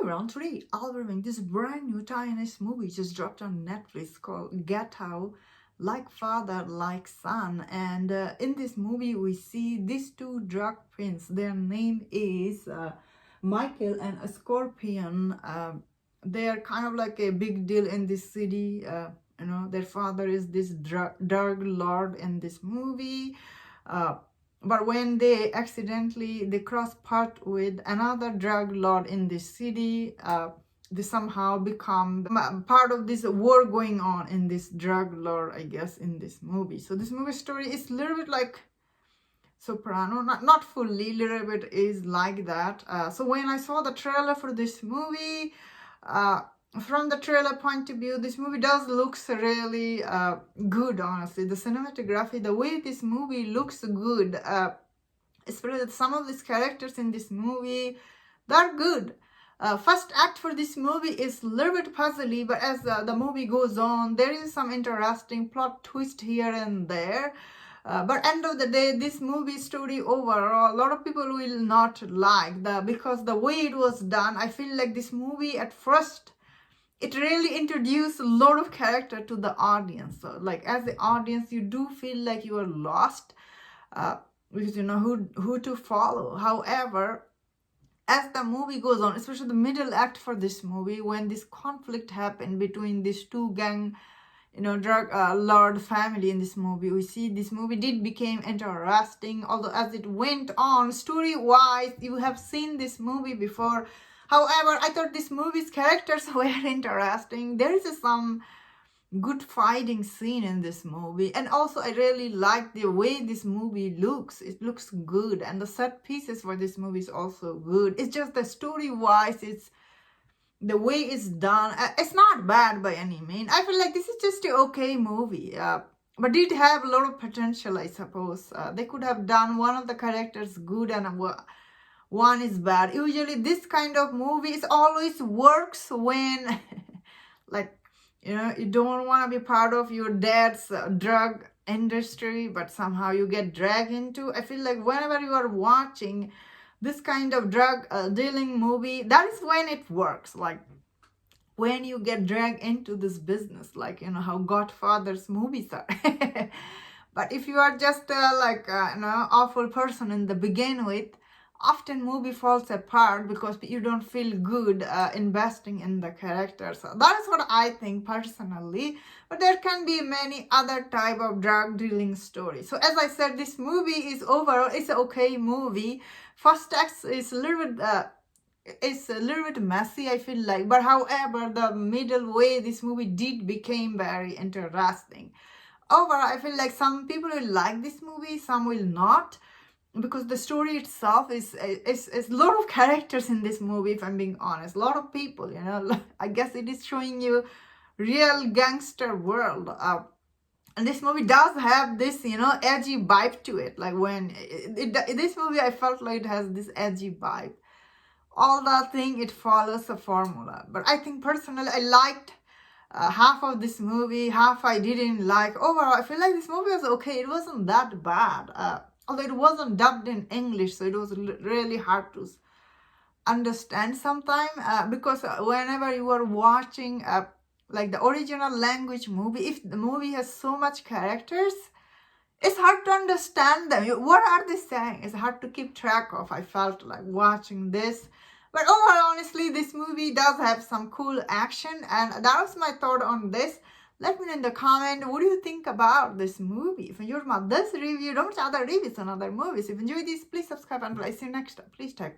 everyone, today I'll be reviewing this brand new Chinese movie just dropped on Netflix called Gatao, Like Father, Like Son. And in this movie, we see these two drug twins. Their name is Michael and Scorpion. They're kind of like a big deal in this city. Their father is this drug lord in this movie. But when they cross path with another drug lord in this city, they somehow become part of this war going on in this drug lord, I guess, in this movie. So this movie story is a little bit like Soprano, not fully, little bit is like that. So when I saw the trailer for this movie, from the trailer point of view, this movie does looks really good, honestly. The cinematography, the way this movie looks good, especially some of these characters in this movie, they're good. First act for this movie is a little bit puzzly, but as the movie goes on, there is some interesting plot twist here and there. But end of the day, this movie story overall, a lot of people will not like because the way it was done. I feel like this movie at first, it really introduced a lot of character to the audience. So like as the audience, you do feel like you are lost because you know who to follow. However, as the movie goes on, especially the middle act for this movie, when this conflict happened between these two gang, drug lord family in this movie, we see this movie did become interesting. Although as it went on, story-wise, you have seen this movie before. However, I thought this movie's characters were interesting. There is some good fighting scene in this movie. And also, I really like the way this movie looks. It looks good. And the set pieces for this movie is also good. It's just the story-wise, it's the way it's done. It's not bad by any means. I feel like this is just an okay movie. But did have a lot of potential, I suppose. They could have done one of the characters good and one is bad. Usually this kind of movies always works when like, you don't want to be part of your dad's drug industry, but somehow you get dragged into. I feel like whenever you are watching this kind of drug dealing movie, that is when it works. Like when you get dragged into this business, like how Godfather's movies are. But if you are just awful person in the begin with, often movie falls apart because you don't feel good investing in the characters. So that is what I think personally. But there can be many other type of drug dealing stories. So as I said, this movie is overall, it's an okay movie. First act is a little bit messy, I feel like. But however, the middle way this movie did became very interesting. Overall, I feel like some people will like this movie, some will not. Because the story itself is a lot of characters in this movie, if I'm being honest. A lot of people, I guess it is showing you real gangster world. And this movie does have this, edgy vibe to it. Like when this movie, I felt like it has this edgy vibe. All that thing, it follows a formula. But I think personally, I liked half of this movie, half I didn't like. Overall, I feel like this movie was okay. It wasn't that bad. Although it wasn't dubbed in English, so it was really hard to understand sometimes. Because whenever you are watching like the original language movie, if the movie has so much characters, it's hard to understand them. What are they saying? It's hard to keep track of. I felt like watching this. But overall, honestly, this movie does have some cool action. And that was my thought on this. Let me know in the comment, what do you think about this movie? If you enjoyed this review, don't miss other reviews on other movies. If you enjoyed this, please subscribe and I'll see you next time. Please take care.